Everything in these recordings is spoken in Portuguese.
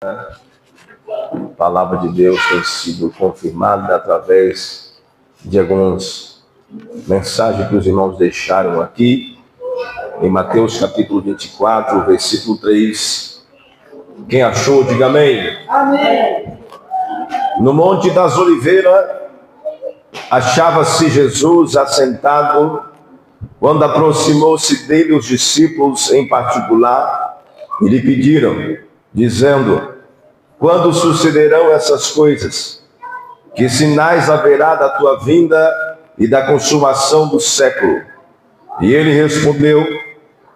A palavra de Deus tem sido confirmada através de algumas mensagens que os irmãos deixaram aqui, em Mateus capítulo 24, versículo 3. Quem achou, diga amém. Amém. No Monte das Oliveiras, achava-se Jesus assentado, quando aproximou-se dele os discípulos em particular, e lhe pediram, dizendo: quando sucederão essas coisas? Que sinais haverá da tua vinda e da consumação do século? E ele respondeu: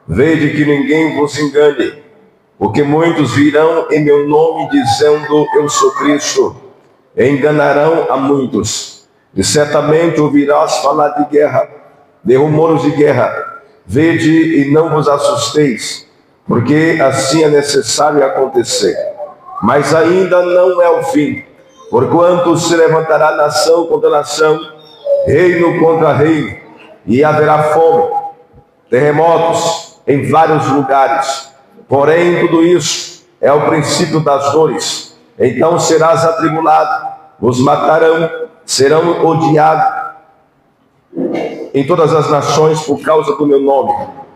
vede que ninguém vos engane, porque muitos virão em meu nome dizendo: eu sou Cristo, e enganarão a muitos. E certamente ouvirás falar de guerra, de rumores de guerra. Vede e não vos assusteis, porque assim é necessário acontecer. Mas ainda não é o fim, porquanto se levantará nação contra nação, reino contra reino, e haverá fome, terremotos em vários lugares. Porém, tudo isso é o princípio das dores. Então serás atribulado, os matarão, serão odiados em todas as nações por causa do meu nome.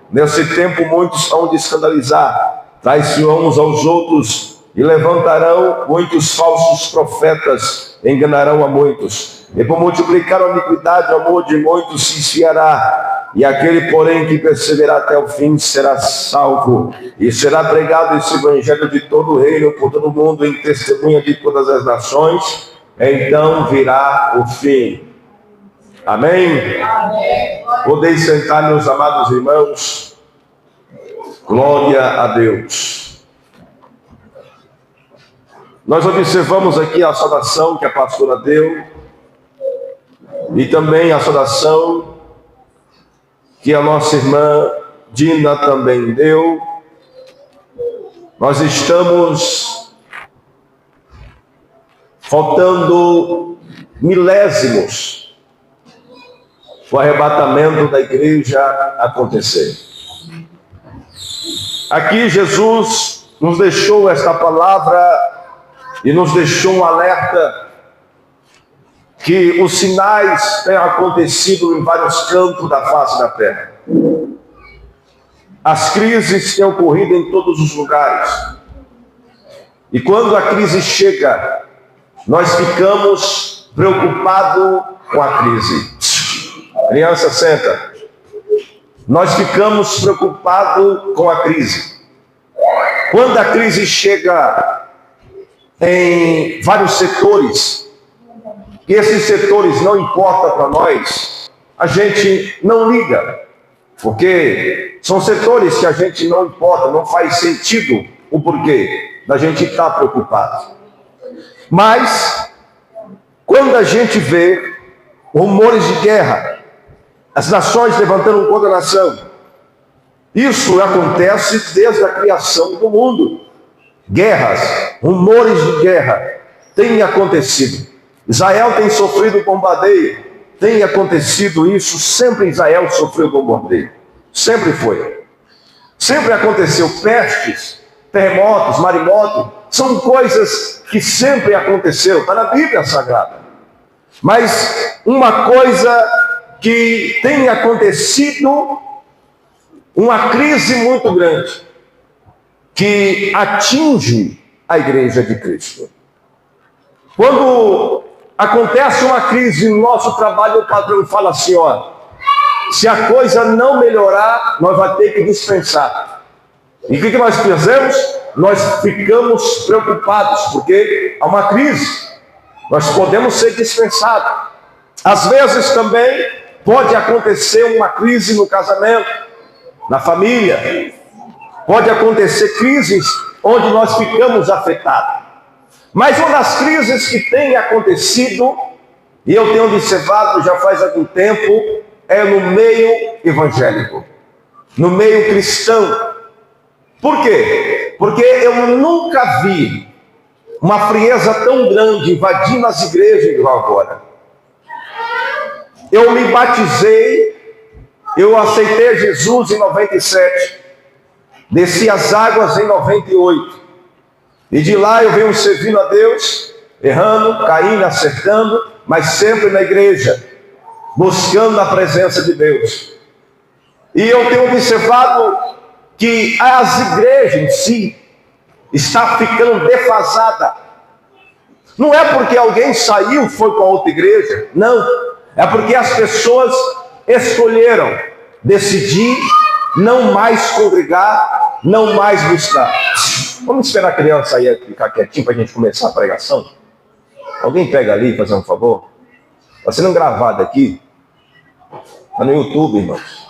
Nesse tempo muitos hão de escandalizar, traiçoarão uns aos outros, e levantarão muitos falsos profetas, enganarão a muitos. E por multiplicar a iniquidade, o amor de muitos se esfriará. E aquele, porém, que perseverar até o fim será salvo. E será pregado esse evangelho de todo o reino, por todo o mundo, em testemunha de todas as nações. Então virá o fim. Amém? Amém. Podeis sentar, meus amados irmãos. Glória a Deus. Nós observamos aqui a saudação que a pastora deu e também a saudação que a nossa irmã Dina também deu. Nós estamos faltando milésimos para o arrebatamento da igreja acontecer. Aqui Jesus nos deixou esta palavra e nos deixou um alerta que os sinais têm acontecido em vários campos da face da terra. As crises têm ocorrido em todos os lugares. E quando a crise chega, nós ficamos preocupados com a crise. Criança, senta. Nós ficamos preocupados com a crise. Quando a crise chega em vários setores, e esses setores não importam para nós, a gente não liga, porque são setores que a gente não importa, não faz sentido o porquê da gente estar preocupado. Mas, quando a gente vê rumores de guerra, as nações levantando contra a nação, isso acontece desde a criação do mundo. Guerras, rumores de guerra têm acontecido. Israel tem sofrido bombardeio, tem acontecido isso, sempre Israel sofreu bombardeio, sempre foi. Sempre aconteceu pestes, terremotos, maremotos, são coisas que sempre aconteceram, está na Bíblia Sagrada. Mas uma coisa que tem acontecido, uma crise muito grande, que atinge a igreja de Cristo. Quando acontece uma crise no nosso trabalho, o patrão fala assim: ó, se a coisa não melhorar, nós vamos ter que dispensar. E o que nós fizemos? Nós ficamos preocupados, porque há uma crise, nós podemos ser dispensados. Às vezes também pode acontecer uma crise no casamento, na família. Pode acontecer crises onde nós ficamos afetados. Mas uma das crises que tem acontecido, e eu tenho observado já faz algum tempo, é no meio evangélico, no meio cristão. Por quê? Porque eu nunca vi uma frieza tão grande invadindo as igrejas igual agora. Eu me batizei, eu aceitei Jesus em 97. Desci as águas em 98. E de lá eu venho servindo a Deus, errando, caindo, acertando, mas sempre na igreja, buscando a presença de Deus. E eu tenho observado que as igrejas em si estão ficando defasadas. Não é porque alguém saiu, foi para outra igreja, não. É porque as pessoas escolheram decidir não mais congregar, não mais buscar. Vamos esperar a criança aí ficar quietinho para a gente começar a pregação? Alguém pega ali, fazer um favor? Está sendo gravado aqui. Está no YouTube, irmãos.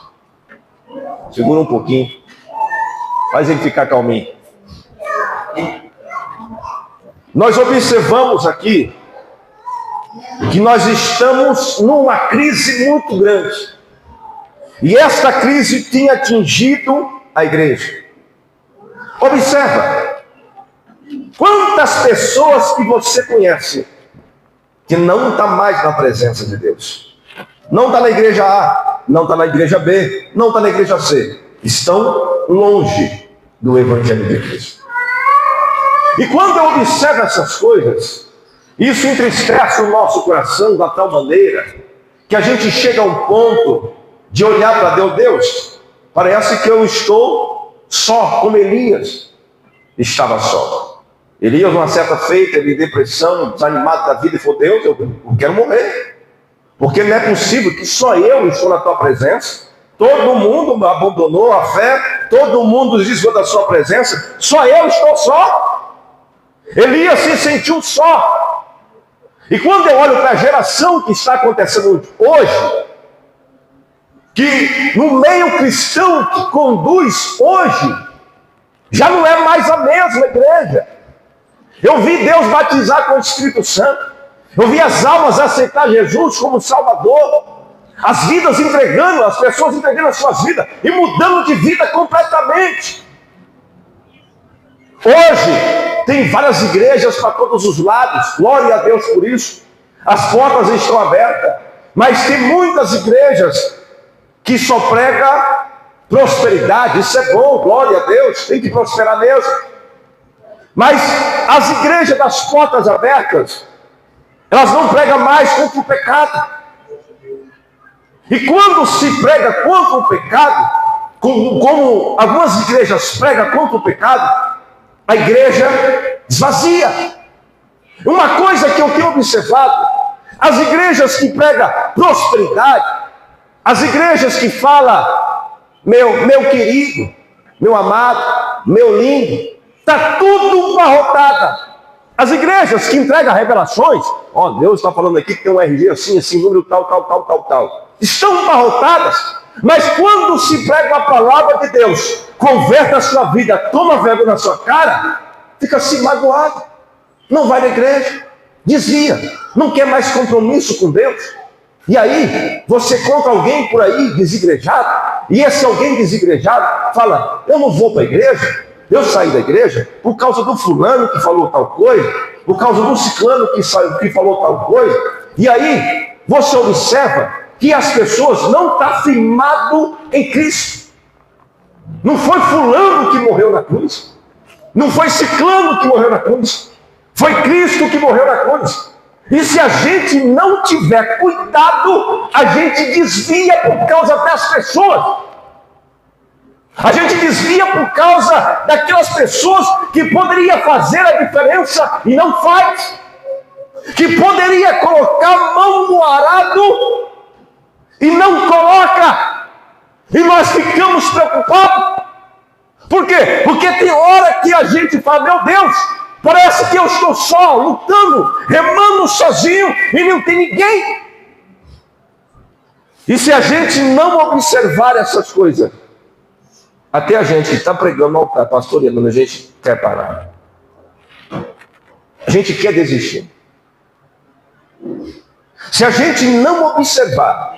Segura um pouquinho. Faz ele ficar calminho. Nós observamos aqui que nós estamos numa crise muito grande. E esta crise tinha atingido a igreja. Observa. Quantas pessoas que você conhece que não está mais na presença de Deus. Não está na igreja A, não está na igreja B, não está na igreja C. Estão longe do Evangelho de Cristo. E quando eu observo essas coisas, isso entristece o nosso coração da tal maneira que a gente chega a um ponto de olhar para Deus, parece que eu estou só, como Elias estava só. Elias, uma certa feita, ele depressão, desanimado da vida, e falou: Deus, eu quero morrer, porque não é possível que só eu estou na tua presença. Todo mundo abandonou a fé, todo mundo desviou da sua presença, só eu estou só. Elias se sentiu só. E quando eu olho para a geração que está acontecendo hoje, que no meio cristão que conduz hoje, já não é mais a mesma igreja. Eu vi Deus batizar com o Espírito Santo, eu vi as almas aceitar Jesus como Salvador, as vidas entregando, as pessoas entregando as suas vidas e mudando de vida completamente. Hoje tem várias igrejas para todos os lados, glória a Deus por isso, as portas estão abertas, mas tem muitas igrejas que só prega prosperidade. Isso é bom, glória a Deus, tem que prosperar mesmo. Mas as igrejas das portas abertas, elas não pregam mais contra o pecado. E quando se prega contra o pecado, como algumas igrejas pregam contra o pecado, a igreja esvazia. Uma coisa que eu tenho observado, as igrejas que pregam prosperidade, as igrejas que falam, meu querido, meu amado, meu lindo, está tudo abarrotada. As igrejas que entregam revelações, Deus está falando aqui que tem um RG assim, assim, número tal, estão abarrotadas. Mas quando se prega a palavra de Deus, converta a sua vida, toma vergonha na sua cara, fica assim magoado, não vai na igreja, desvia, não quer mais compromisso com Deus. E aí, você encontra alguém por aí desigrejado, e esse alguém desigrejado fala: eu não vou para a igreja, eu saí da igreja por causa do fulano que falou tal coisa, por causa do ciclano que falou tal coisa. E aí, você observa que as pessoas não estão firmadas em Cristo. Não foi fulano que morreu na cruz, não foi ciclano que morreu na cruz, foi Cristo que morreu na cruz. E se a gente não tiver cuidado, a gente desvia por causa das pessoas. A gente desvia por causa daquelas pessoas que poderia fazer a diferença e não faz. Que poderia colocar a mão no arado e não coloca. E nós ficamos preocupados. Por quê? Porque tem hora que a gente fala: meu Deus, parece que eu estou só, lutando, remando sozinho e não tem ninguém. E se a gente não observar essas coisas, até a gente que está pregando no altar, pastoreando, a gente quer parar. A gente quer desistir. Se a gente não observar,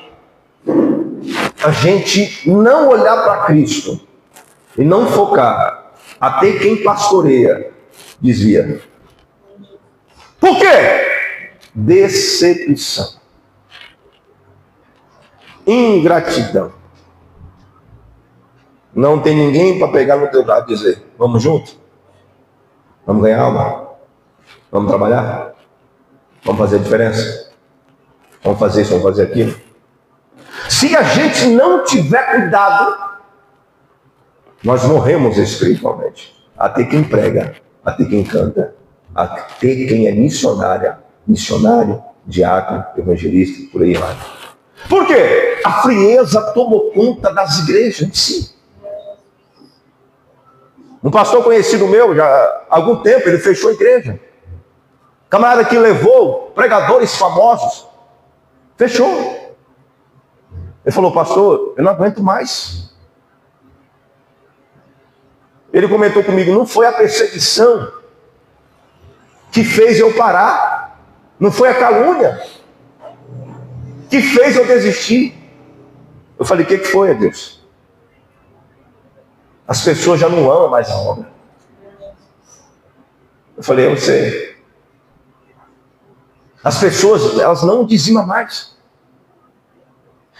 a gente não olhar para Cristo e não focar, até quem pastoreia desvia. Por quê? Decepção, ingratidão. Não tem ninguém para pegar no teu braço e dizer: vamos junto? Vamos ganhar alma? Vamos trabalhar? Vamos fazer a diferença? Vamos fazer isso, vamos fazer aquilo? Se a gente não tiver cuidado, nós morremos espiritualmente. Até quem prega, até quem canta, até quem é missionário, diácono, evangelista, por aí vai. Por quê? A frieza tomou conta das igrejas em si. Um pastor conhecido meu, já há algum tempo, ele fechou a igreja. Camarada que levou pregadores famosos, fechou. Ele falou, pastor, eu não aguento mais. Ele comentou comigo, não foi a perseguição que fez eu parar, não foi a calúnia que fez eu desistir. Eu falei, o que foi, Deus? As pessoas já não amam mais a obra. Eu falei, eu sei. As pessoas, elas não dizimam mais.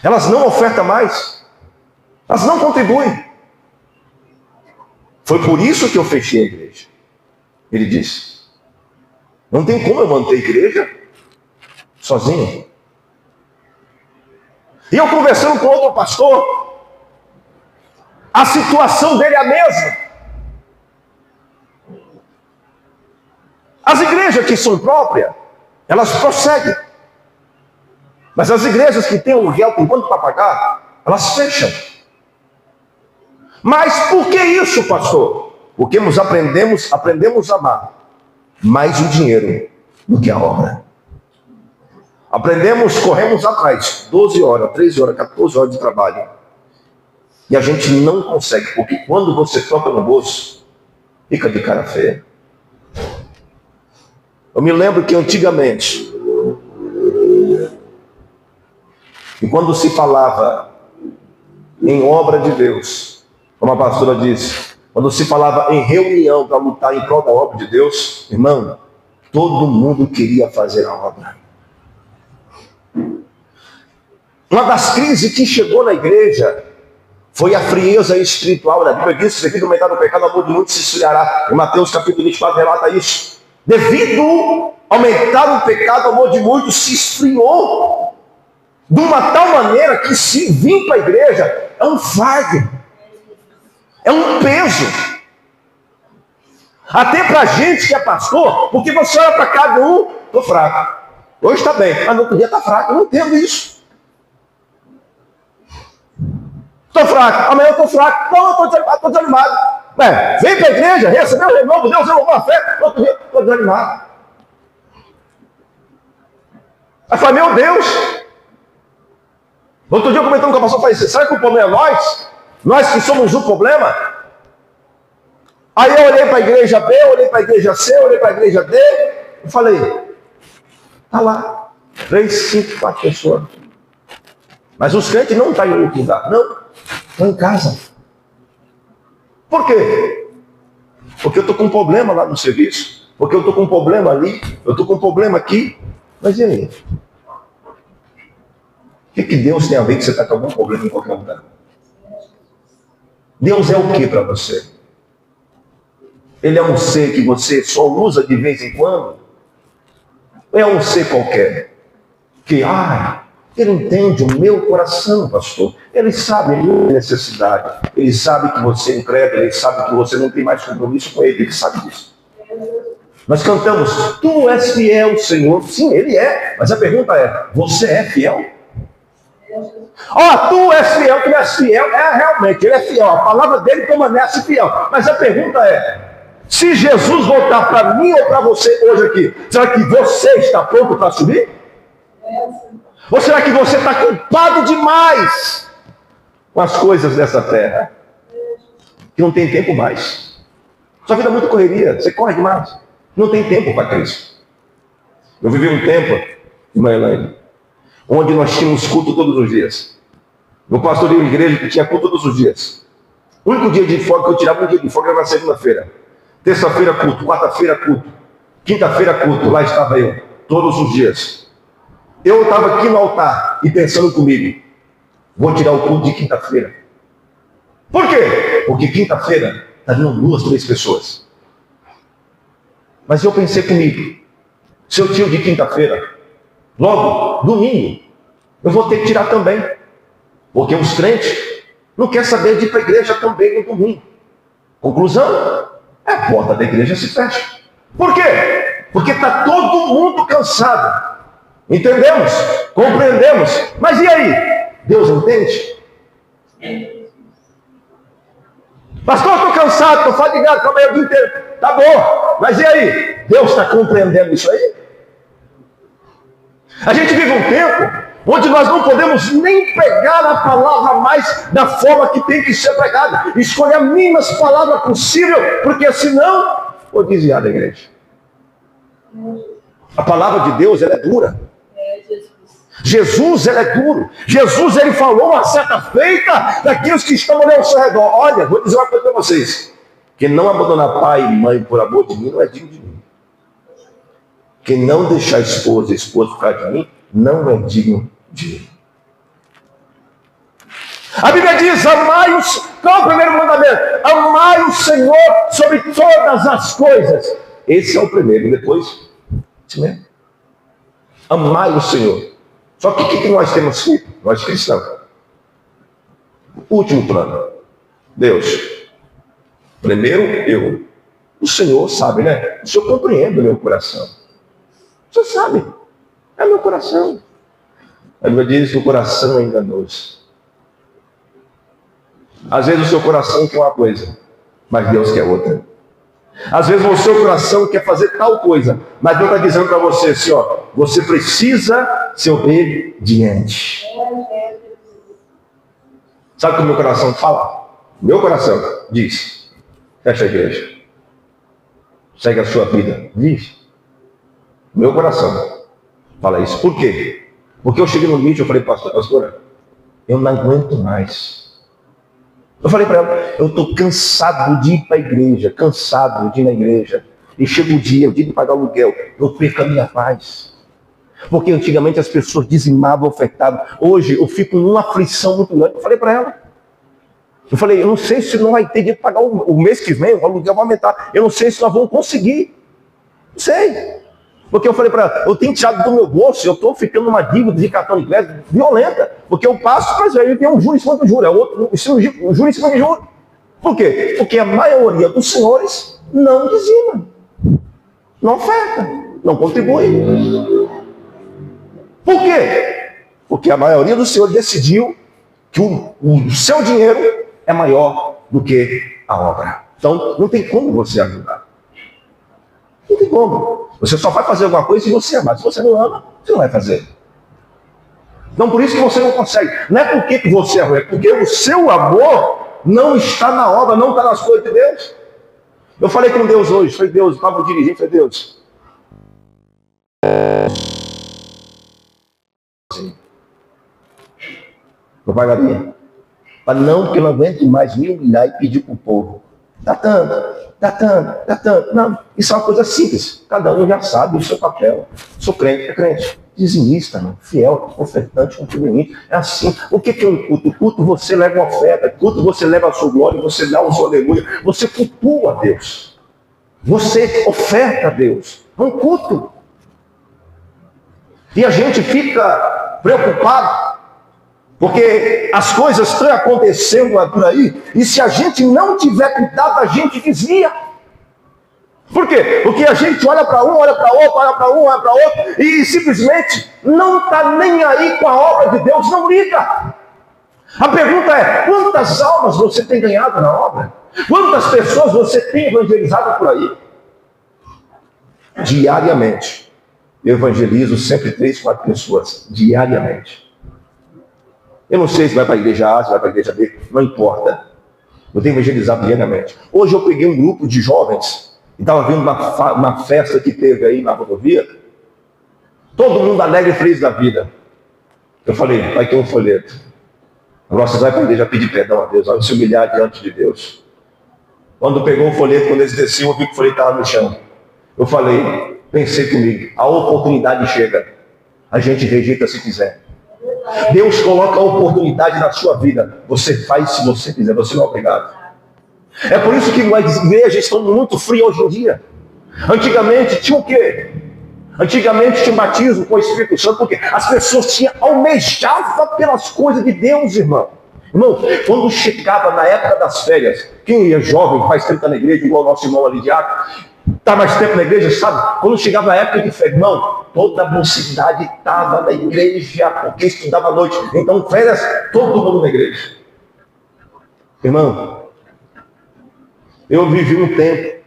Elas não ofertam mais. Elas não contribuem. Foi por isso que eu fechei a igreja. Ele disse, não tem como eu manter a igreja sozinho. E eu conversando com outro pastor, a situação dele é a mesma. As igrejas que são próprias, elas prosseguem. Mas as igrejas que têm aluguel com quanto para pagar, elas fecham. Mas por que isso, pastor? Porque nós aprendemos a amar mais o dinheiro do que a obra. Corremos atrás, 12 horas, 13 horas, 14 horas de trabalho. E a gente não consegue, porque quando você toca no bolso, fica de cara feia. Eu me lembro que antigamente, e quando se falava em obra de Deus, como a pastora disse, quando se falava em reunião para lutar em prol da obra de Deus, irmão, todo mundo queria fazer a obra. Uma das crises que chegou na igreja foi a frieza espiritual. A Bíblia diz, devido ao aumentar do pecado, o amor de muitos se esfriará. Em Mateus capítulo 24 relata isso. Devido ao aumentar o pecado, o amor de muitos se esfriou. De uma tal maneira que se vir para a igreja é um fardo. É um peso. Até para a gente que é pastor, porque você olha para cada um, estou fraco. Hoje está bem, mas no outro dia está fraco. Eu não entendo isso. Estou fraco, amanhã eu estou fraco. Não, eu estou desanimado. Vem para a igreja, recebeu o renovo, Deus renovou a fé. No outro dia, estou desanimado. Aí fala, meu Deus. Outro dia eu comentando com a pastora, falei, será que o problema é nós? Nós que somos o problema? Aí eu olhei para a igreja B, olhei para a igreja C, olhei para a igreja D. Eu falei, está lá. 3, 5, 4 pessoas. Mas os crentes não estão em outro lugar. Não, estão em casa. Por quê? Porque eu estou com um problema lá no serviço. Porque eu estou com um problema ali. Eu estou com um problema aqui. Mas e aí? O que Deus tem a ver que você está com algum problema em qualquer lugar? Deus é o que para você? Ele é um ser que você só usa de vez em quando? Ou é um ser qualquer? Que, ele entende o meu coração, pastor. Ele sabe a minha necessidade. Ele sabe que você é incrédulo. Ele sabe que você não tem mais compromisso com ele. Ele sabe disso. Nós cantamos, tu és fiel, Senhor. Sim, ele é. Mas a pergunta é, você é fiel? Tu és fiel, tu és fiel. Realmente, ele é fiel. A palavra dele permanece fiel. Mas a pergunta é, se Jesus voltar para mim ou para você hoje aqui, será que você está pronto para subir? Ou será que você está culpado demais com as coisas dessa terra? Que não tem tempo mais. Sua vida é muita correria, você corre demais. Não tem tempo para Cristo. Eu vivi um tempo, irmã Elaine, onde nós tínhamos culto todos os dias. Eu pastoreei uma igreja que tinha culto todos os dias. O único dia de folga que eu tirava, um dia de folga era na segunda-feira. Terça-feira culto, quarta-feira culto, quinta-feira culto, lá estava eu, todos os dias. Eu estava aqui no altar e pensando comigo, vou tirar o culto de quinta-feira. Por quê? Porque quinta-feira está vindo 2, 3 pessoas. Mas eu pensei comigo, se eu tiro de quinta-feira, logo, domingo, eu vou ter que tirar também. Porque os crentes não querem saber de ir para a igreja também no domingo. Conclusão, a porta da igreja se fecha. Por quê? Porque está todo mundo cansado. Entendemos? Compreendemos? Mas e aí? Deus entende? Pastor, estou cansado, estou fadigado, trabalhei o dia inteiro. Tá bom, mas e aí? Deus está compreendendo isso aí? A gente vive um tempo onde nós não podemos nem pegar a palavra mais da forma que tem que ser pregada. Escolher a mínima palavra possível, porque senão vou desviar da igreja. A palavra de Deus, ela é dura. Jesus, ele é duro. Jesus, ele falou uma certa feita daqueles que estão ali ao seu redor. Olha, vou dizer uma coisa para vocês. Quem não abandonar pai e mãe por amor de mim, não é digno de mim. Quem não deixar a esposa ficar de mim, não é digno de mim. A Bíblia diz, qual é o primeiro mandamento? Amai o Senhor sobre todas as coisas. Esse é o primeiro, depois, isso mesmo. Amai o Senhor. Só que o que nós temos feito? Nós cristãos. Último plano. Deus. Primeiro eu. O Senhor sabe, né? O Senhor compreende o meu coração. O Senhor sabe. É meu coração. A Bíblia diz que o coração é enganoso. Às vezes o seu coração quer uma coisa, mas Deus quer outra. Às vezes o seu coração quer fazer tal coisa, mas Deus está dizendo para você assim, ó, você precisa ser obediente. Sabe o que o meu coração fala? Meu coração diz, fecha a igreja, segue a sua vida, vive. Meu coração fala isso. Por quê? Porque eu cheguei no limite, eu falei, pastora, eu não aguento mais. Eu falei para ela, eu estou cansado de ir para a igreja, cansado de ir na igreja. E chega o dia de pagar o aluguel, eu perco a minha paz. Porque antigamente as pessoas dizimavam, ofertavam. Hoje eu fico numa aflição muito grande. Eu falei para ela. Eu falei, eu não sei se não vai ter dinheiro para pagar o mês que vem, o aluguel vai aumentar. Eu não sei se nós vamos conseguir. Não sei. Porque eu falei para ela, eu tenho tirado do meu bolso, eu estou ficando numa dívida de cartão de crédito violenta. Porque eu passo, mas aí tem um juro em cima do juro, é outro, um juro em cima de juro. Por quê? Porque a maioria dos senhores não dizima, não oferta, não contribui. Por quê? Porque a maioria dos senhores decidiu que o seu dinheiro é maior do que a obra. Então, não tem como você ajudar. Não tem como. Você só vai fazer alguma coisa se você amar. Se você não ama, você não vai fazer. Então, por isso que você não consegue. Não é porque que você é ruim, é porque o seu amor não está na obra, não está nas coisas de Deus. Eu falei com Deus hoje, falei, Deus, eu estava dirigindo, falei, Deus. Propagaria. Mas não, porque eu não aguento mais me humilhar e pedir para o povo. Dá tanto. Não, isso é uma coisa simples. Cada um já sabe o seu papel. Sou crente, é crente. Dizimista, não. Fiel, ofertante, contribuinte. É assim. O que é um culto? O culto você leva uma oferta. O culto você leva a sua glória, você dá o seu aleluia. Você cultua a Deus. Você oferta a Deus. É um culto. E a gente fica preocupado porque as coisas estão acontecendo por aí, e se a gente não tiver cuidado, a gente desvia. Por quê? Porque a gente olha para um, olha para outro, olha para um, olha para outro, e simplesmente não está nem aí com a obra de Deus, não liga. A pergunta é, quantas almas você tem ganhado na obra? Quantas pessoas você tem evangelizado por aí? Diariamente. Eu evangelizo sempre 3, 4 pessoas, diariamente. Eu não sei se vai para a igreja A, se vai para a igreja B, não importa. Eu tenho evangelizado diariamente. Hoje eu peguei um grupo de jovens, e estava vendo uma festa que teve aí na rodovia. Todo mundo alegre e feliz da vida. Eu falei, vai ter um folheto. Agora você vai para a igreja pedir perdão a Deus, vai se humilhar diante de Deus. Quando pegou o folheto, quando eles desciam, eu vi que o folheto estava no chão. Eu falei, pensei comigo, a oportunidade chega. A gente rejeita se quiser. Deus coloca a oportunidade na sua vida. Você faz se você quiser, você não é obrigado. É por isso que as igrejas estão muito frias hoje em dia. Antigamente tinha o quê? Antigamente tinha batismo com o Espírito Santo, porque as pessoas almejavam pelas coisas de Deus, irmão. Irmão, quando chegava na época das férias, quem é jovem, faz tempo na igreja, igual o nosso irmão ali de Ato, está mais tempo na igreja, sabe? Quando chegava a época de férias, irmão, toda a mocidade estava na igreja, porque estudava à noite. Então, férias, todo mundo na igreja. Irmão, eu vivi um tempo,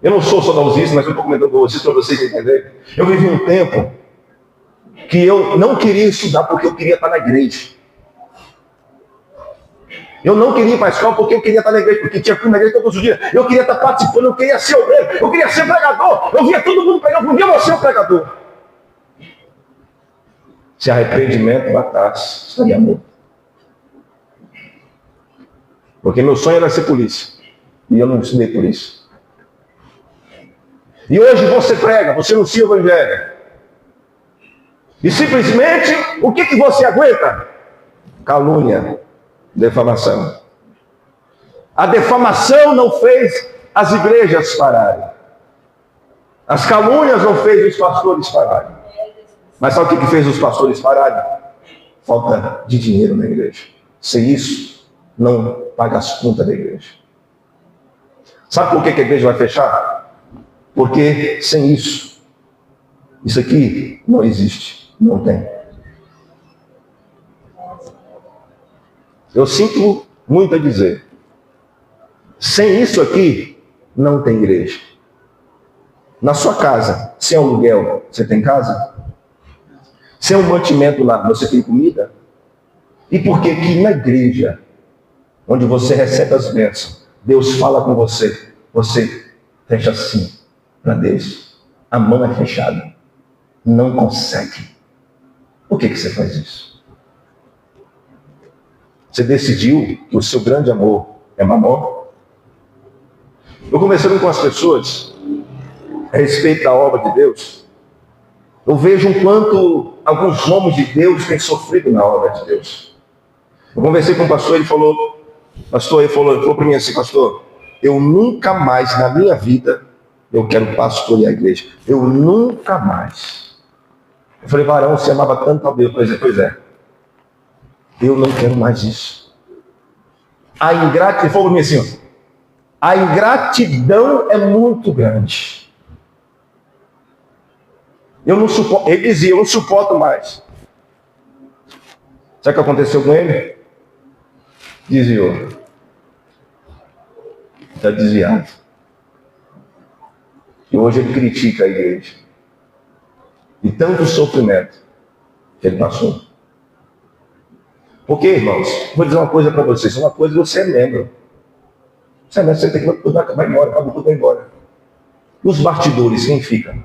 eu não sou saudosista, mas eu estou comentando com vocês para vocês entenderem. Eu vivi um tempo que eu não queria estudar porque eu queria estar na igreja. Eu não queria ir para a escola porque eu queria estar na igreja, porque tinha fui na igreja todos os dias. Eu queria estar participando, eu queria ser obreiro, eu queria ser pregador. Eu via todo mundo pregar, um dia eu vou ser um pregador. Se arrependimento batasse, estaria morto. Porque meu sonho era ser polícia. E eu não estudei polícia. E hoje você prega, você anuncia o evangelho. E simplesmente, o que você aguenta? Calúnia. Defamação. A defamação não fez as igrejas pararem. As calúnias não fez os pastores pararem. Mas sabe o que fez os pastores pararem? Falta de dinheiro na igreja. Sem isso, não paga as contas da igreja. Sabe por que a igreja vai fechar? Porque sem isso aqui não existe, não tem. Eu sinto muito a dizer, sem isso aqui, não tem igreja. Na sua casa, sem aluguel, você tem casa? Sem um mantimento lá, você tem comida? E por que que na igreja, onde você recebe as bênçãos, Deus fala com você, você fecha assim para Deus? A mão é fechada, não consegue. Por que que você faz isso? Você decidiu que o seu grande amor é mamon? Eu conversando com as pessoas a respeito da obra de Deus, eu vejo um quanto alguns homens de Deus têm sofrido na obra de Deus. Eu conversei com um pastor, ele falou para mim assim, pastor, eu nunca mais na minha vida eu quero pastorear a igreja. Eu nunca mais. Eu falei, varão, você amava tanto a Deus. Pois é. Eu não quero mais isso. Ele falou para mim assim, a ingratidão é muito grande. Ele dizia, eu não suporto mais. Sabe o que aconteceu com ele? Desviou. Está desviado. E hoje ele critica a igreja. E tanto sofrimento que ele passou. Porque, irmãos, vou dizer uma coisa para vocês. Uma coisa, você é membro. Você é membro, você tem que vai embora, acabou tudo, vai embora. Nos bastidores, quem fica?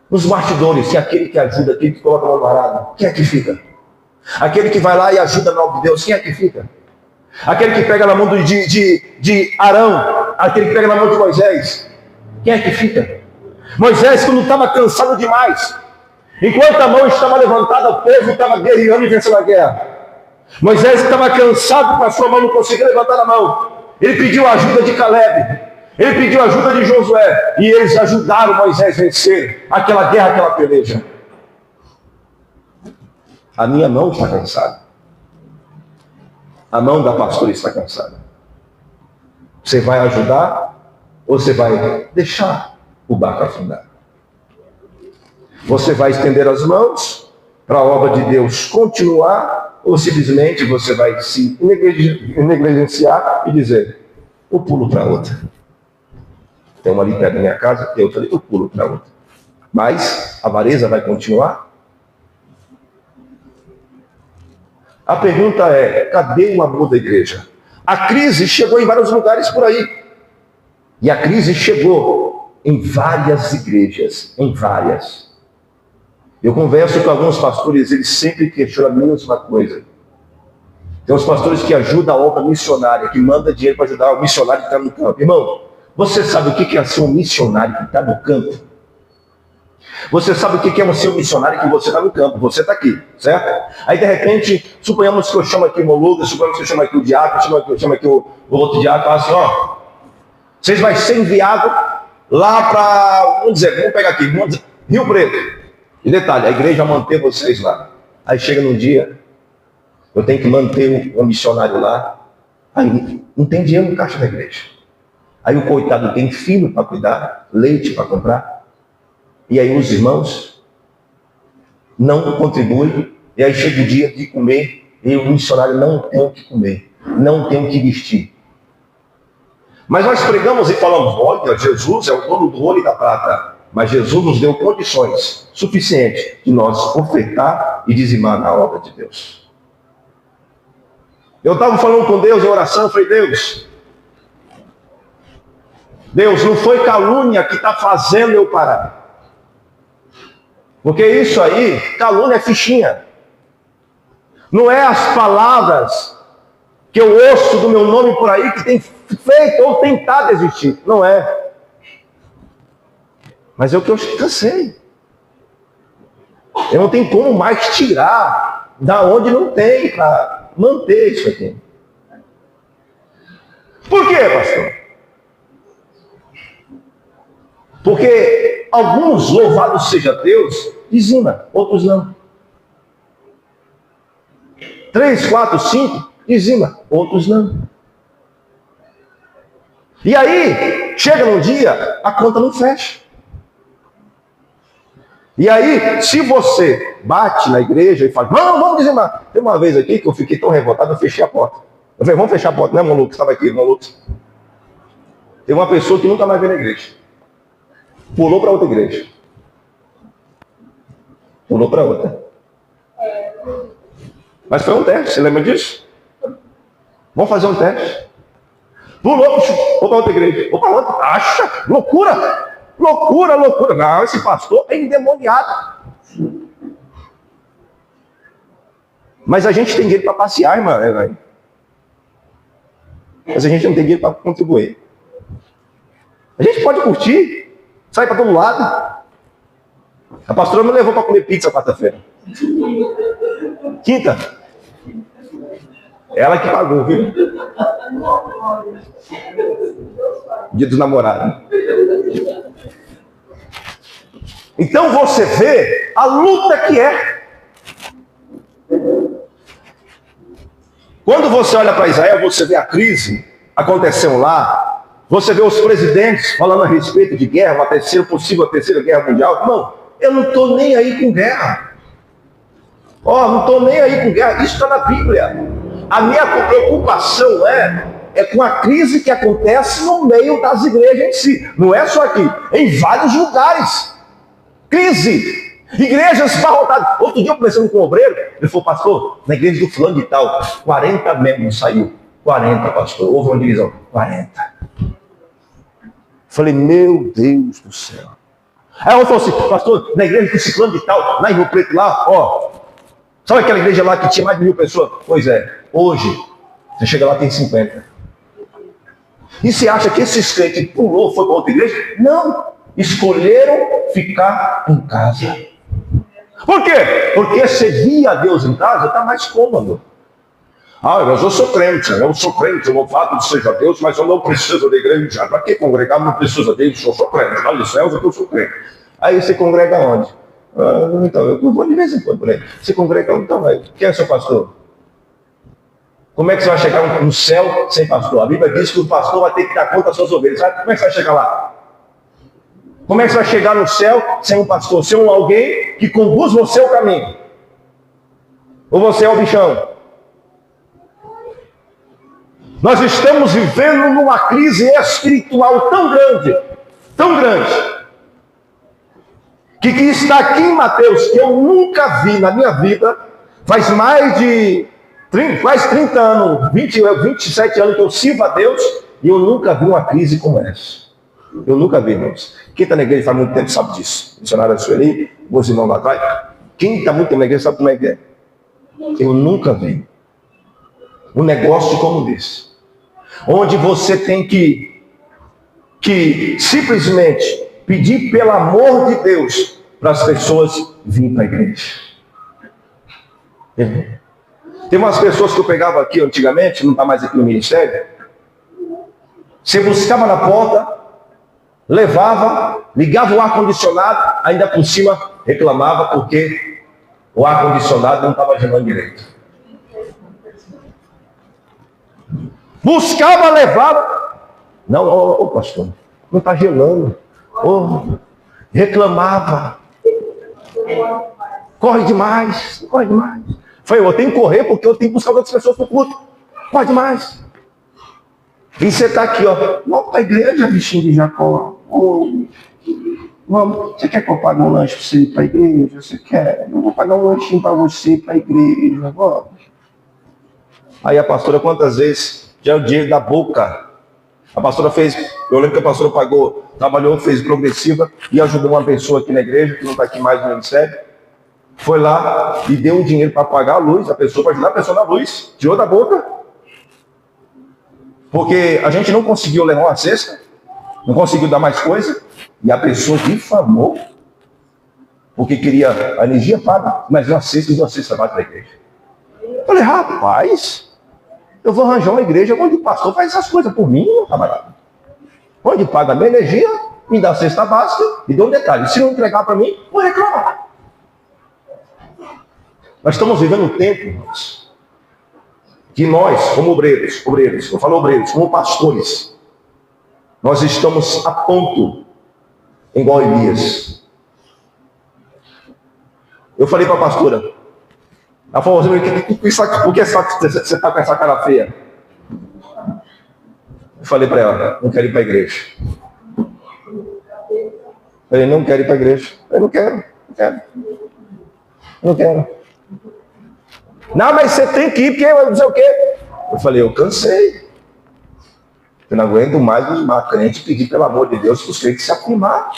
Nos bastidores, que é aquele que ajuda, aquele que coloca a mão no arado, quem é que fica? Aquele que vai lá e ajuda na obra de Deus, quem é que fica? Aquele que pega na mão de Arão, aquele que pega na mão de Moisés, quem é que fica? Moisés, quando estava cansado demais, enquanto a mão estava levantada, o povo estava guerreando e vencendo a guerra. Moisés estava cansado, com a sua mão não conseguia levantar a mão. Ele pediu a ajuda de Caleb, ele pediu a ajuda de Josué, e eles ajudaram Moisés a vencer aquela guerra, aquela peleja. A minha mão está cansada. A mão da pastora está cansada. Você vai ajudar ou você vai deixar o barco afundar? Você vai estender as mãos para a obra de Deus continuar ou simplesmente você vai se negligenciar e dizer, eu pulo para outra. Tem uma ali perto da minha casa, tem outra ali, eu pulo para outra. Mas a avareza vai continuar? A pergunta é, cadê o amor da igreja? A crise chegou em vários lugares por aí. E a crise chegou em várias igrejas, em várias. Eu converso com alguns pastores, eles sempre questionam a mesma coisa. Tem uns pastores que ajudam a obra missionária, que manda dinheiro para ajudar o missionário que está no campo. Irmão, você sabe o que é ser um missionário que está no campo? Você sabe o que é ser um missionário que você está no campo, você está aqui, certo? Aí de repente, suponhamos que eu chamo aqui o Moluga, suponhamos que eu chamo aqui o diácono, eu chamo aqui o outro diácono, fala assim, ó, Vocês vão ser enviados lá para, vamos pegar aqui, Rio Preto. E detalhe, a igreja mantém vocês lá. Aí chega num dia, eu tenho que manter um missionário lá. Aí não tem dinheiro no caixa da igreja. Aí o coitado tem filho para cuidar, leite para comprar. E aí os irmãos não contribuem. E aí chega o dia de comer e o missionário não tem o que comer, não tem o que vestir. Mas nós pregamos e falamos, olha, Jesus é o dono do ouro e da prata. Mas Jesus nos deu condições suficientes de nós ofertar e dizimar na obra de Deus. Eu estava falando com Deus em oração, eu falei, Deus, não foi calúnia que está fazendo eu parar. Porque isso aí, calúnia é fichinha. Não é as palavras que eu ouço do meu nome por aí que tem feito ou tentado existir. Não é. Mas é o que eu cansei. Eu não tenho como mais tirar da onde não tem para manter isso aqui. Por quê, pastor? Porque alguns, louvado seja Deus, dizima, outros não. 3, 4, 5, dizima, outros não. E aí, chega num dia, a conta não fecha. E aí, se você bate na igreja e fala, não, vamos dizimar. Tem uma vez aqui que eu fiquei tão revoltado, eu fechei a porta. Eu falei, vamos fechar a porta, né, irmão Lucas? Estava aqui, irmão Lucas. Tem uma pessoa que nunca mais veio na igreja. Pulou para outra igreja. Pulou para outra. Mas foi um teste, você lembra disso? Vamos fazer um teste. Pulou, vou para outra igreja. Vou para outra. Acha? Loucura! Loucura, loucura. Não, esse pastor é endemoniado. Mas a gente tem dinheiro para passear, irmã. Mas a gente não tem dinheiro para contribuir. A gente pode curtir, sair para todo lado. A pastora me levou para comer pizza quarta-feira. Quinta. Ela que pagou, viu? Dia dos namorados. Então você vê a luta que é. Quando você olha para Israel, você vê a crise acontecendo lá. Você vê os presidentes falando a respeito de guerra, uma possível terceira guerra mundial. Não, eu não estou nem aí com guerra. Não estou nem aí com guerra. Isso está na Bíblia. A minha preocupação é com a crise que acontece no meio das igrejas em si. Não é só aqui, em vários lugares. Crise. Igrejas barrotadas. Outro dia eu conversando com um obreiro, ele falou, pastor, na igreja do fulano de tal, 40 membros saiu. 40, pastor. Houve uma divisão. 40. Falei, meu Deus do céu. Aí eu falei assim, pastor, na igreja do ciclano de tal, lá em Rio Preto, lá, sabe aquela igreja lá que tinha mais de 1000 pessoas? Pois é, hoje, você chega lá tem 50. E você acha que esses crentes pulou, foi para outra igreja? Não, escolheram ficar em casa. Por quê? Porque servir a Deus em casa está mais cômodo. Mas eu sou crente, louvado seja Deus, mas eu não preciso da igreja. Para que congregar? Não precisa deles, eu sou crente. Dá licença que eu sou crente. Aí você congrega onde? Então, eu vou de vez em quando por aí. Você congrega onde? Então, quem é seu pastor? Como é que você vai chegar no céu sem pastor? A Bíblia diz que o pastor vai ter que dar conta das suas ovelhas. Sabe como é que você vai chegar lá? Como é que você vai chegar no céu sem um pastor? Sem alguém que conduz você ao caminho? Ou você é o bichão? Nós estamos vivendo numa crise espiritual tão grande, que está aqui em Mateus, que eu nunca vi na minha vida, faz mais de 30 anos, 27 anos que eu sirvo a Deus, e eu nunca vi uma crise como essa. Eu nunca vi, irmãos. Quem está na igreja faz muito tempo sabe disso. Missionário da Sueli, meus irmãos lá atrás. Quem está muito tempo na igreja sabe como é que é. Eu nunca vi um negócio como esse. Onde você tem que simplesmente pedir pelo amor de Deus para as pessoas virem para a igreja. Tem umas pessoas que eu pegava aqui antigamente, não está mais aqui no ministério. Você buscava na porta, levava, ligava o ar-condicionado, ainda por cima reclamava porque o ar-condicionado não estava gelando direito. Buscava, levava. Não, ô pastor, não está gelando. Reclamava. Corre demais, corre demais. Falei, eu tenho que correr porque eu tenho que buscar outras pessoas para o culto. Corre demais. E você está aqui, ó. Vamos para a igreja, bichinho de Jacó. Vamos. Você quer que eu pague um lanche para você ir para a igreja? Você quer? Eu vou pagar um lanchinho para você ir para a igreja. Vamos. Aí a pastora, quantas vezes já é o dinheiro da boca. A pastora fez, eu lembro que a pastora pagou, trabalhou, fez progressiva e ajudou uma pessoa aqui na igreja, que não está aqui mais no ministério. Foi lá e deu o dinheiro para pagar a luz, a pessoa, para ajudar a pessoa na luz, tirou da boca. Porque a gente não conseguiu levar uma cesta, não conseguiu dar mais coisa, e a pessoa difamou, porque queria a energia paga, mas uma cesta e duas cestas mais para a igreja. Eu falei, rapaz, eu vou arranjar uma igreja onde o pastor faz essas coisas por mim, meu camarada. Onde paga a minha energia, me dá a cesta básica e dá um detalhe. Se não entregar para mim, vou reclamar. Nós estamos vivendo um tempo, irmãos, que nós, como obreiros, eu falo obreiros, como pastores, nós estamos a ponto, igual Elias. Eu falei para a pastora, ela falou, por que você está com essa cara feia? Eu falei para ela, não quero ir para a igreja. Eu falei, não quero ir para a igreja. Eu não quero. Não, mas você tem que ir, porque eu não sei o quê. Eu falei, eu cansei. Eu não aguento mais os crentes pedir, pelo amor de Deus, para os crentes se afirmar.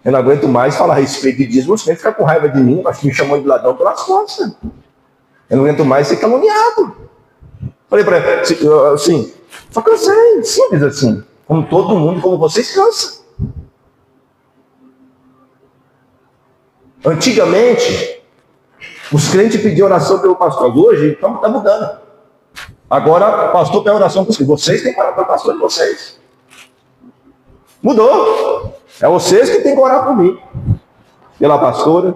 Eu não aguento mais falar a respeito de dízimo, os crentes ficam com raiva de mim, mas me chamam de ladrão pelas costas. Eu não aguento mais ser caluniado. Falei para ela, assim, só cansei, simples assim. Como todo mundo, como vocês cansam. Antigamente, os crentes pediam oração pelo pastor. Hoje, então, está mudando. Agora, o pastor pede oração para vocês. Vocês têm que orar para o pastor de vocês. Mudou. É vocês que têm que orar por mim. Pela pastora.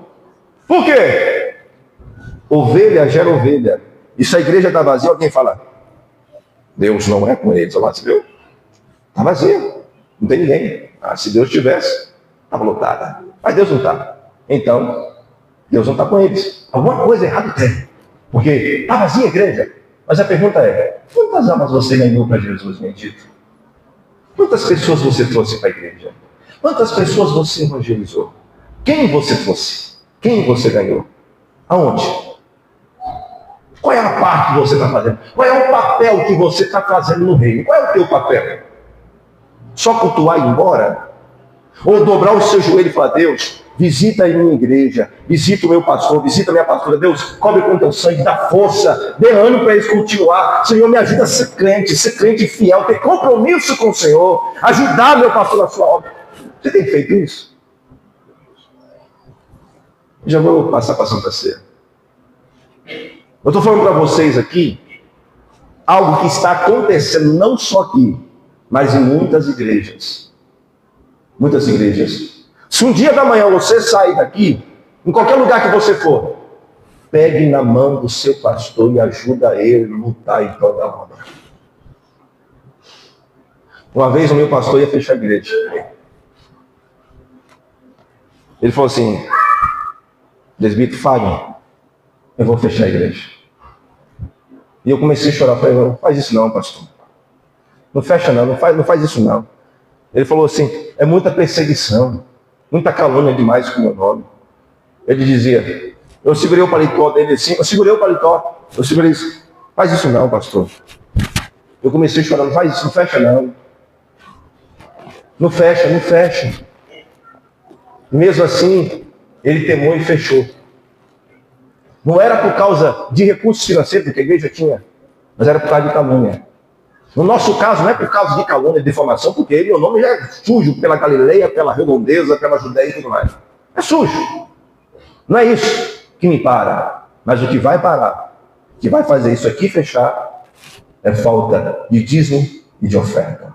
Por quê? Ovelha gera ovelha. E se a igreja está vazia, alguém fala, Deus não é com eles. Olha lá, você viu? Está vazia. Não tem ninguém. Se Deus tivesse, estava lotada. Mas Deus não está. Então, Deus não está com eles. Alguma coisa errada tem. Porque está vazia a igreja. Mas a pergunta é, quantas almas você ganhou para Jesus, bendito? Quantas pessoas você trouxe para a igreja? Quantas pessoas você evangelizou? Quem você trouxe? Quem você ganhou? Aonde? Qual é a parte que você está fazendo? Qual é o papel que você está fazendo no reino? Qual é o teu papel? Só cultuar e ir embora? Ou dobrar o seu joelho e falar, Deus, visita a minha igreja, visita o meu pastor, visita a minha pastora. Deus, cobre com teu sangue, dá força, dê ânimo para eles continuar. Senhor, me ajuda a ser crente fiel, ter compromisso com o Senhor, ajudar meu pastor na sua obra. Você tem feito isso? Já vou passar para a Santa Ceia. Eu estou falando para vocês aqui algo que está acontecendo não só aqui, mas em muitas igrejas. Muitas igrejas. Se um dia da manhã você sair daqui, em qualquer lugar que você for, pegue na mão do seu pastor e ajuda ele a lutar em prol da obra. Uma vez o meu pastor ia fechar a igreja. Ele falou assim, presbítero Fagner, eu vou fechar a igreja. E eu comecei a chorar, falei, não faz isso não, pastor. Não fecha não, não faz isso não. Ele falou assim, é muita perseguição, muita calúnia demais com o meu nome. Ele dizia, eu segurei o paletó dele assim, eu segurei isso. Faz isso não, pastor. Eu comecei a chorar, não faz isso, não fecha não. Não fecha. Mesmo assim, ele temou e fechou. Não era por causa de recursos financeiros que a igreja tinha, mas era por causa de calúnia. No nosso caso, não é por causa de calúnia e difamação, porque meu nome já é sujo pela Galileia, pela redondeza, pela Judéia e tudo mais. É sujo. Não é isso que me para, mas o que vai parar, que vai fazer isso aqui fechar, é falta de dízimo e de oferta.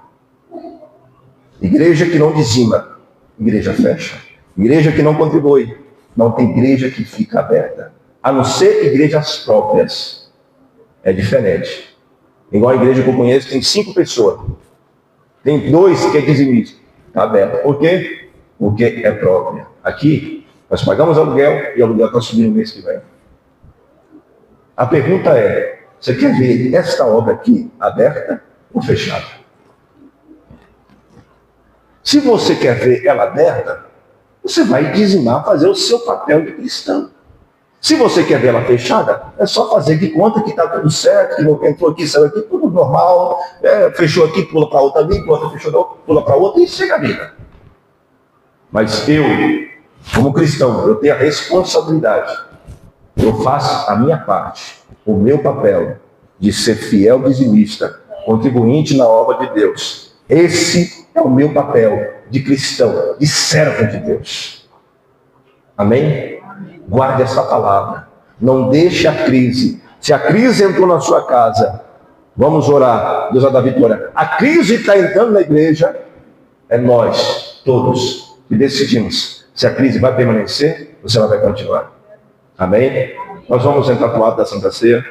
Igreja que não dizima, igreja fecha. Igreja que não contribui, não tem igreja que fica aberta. A não ser igrejas próprias. É diferente. Igual a igreja que eu conheço, tem 5 pessoas. Tem 2 que é dizimista. Está aberto. Por quê? Porque é própria. Aqui, nós pagamos aluguel e o aluguel está subindo no mês que vem. A pergunta é, você quer ver esta obra aqui aberta ou fechada? Se você quer ver ela aberta, você vai dizimar, fazer o seu papel de cristão. Se você quer ver ela fechada, é só fazer de conta que está tudo certo, que não entrou aqui, saiu aqui, tudo normal, fechou aqui, pula para outra ali, fechou, pula para outra e chega a vida. Mas eu, como cristão, eu tenho a responsabilidade, eu faço a minha parte, o meu papel de ser fiel dizimista, contribuinte na obra de Deus. Esse é o meu papel de cristão, de servo de Deus. Amém? Guarde essa palavra. Não deixe a crise. Se a crise entrou na sua casa, vamos orar. Deus vai dar vitória. A crise está entrando na igreja. É nós, todos, que decidimos se a crise vai permanecer ou se ela vai continuar. Amém? Nós vamos entrar para o ato da Santa Ceia.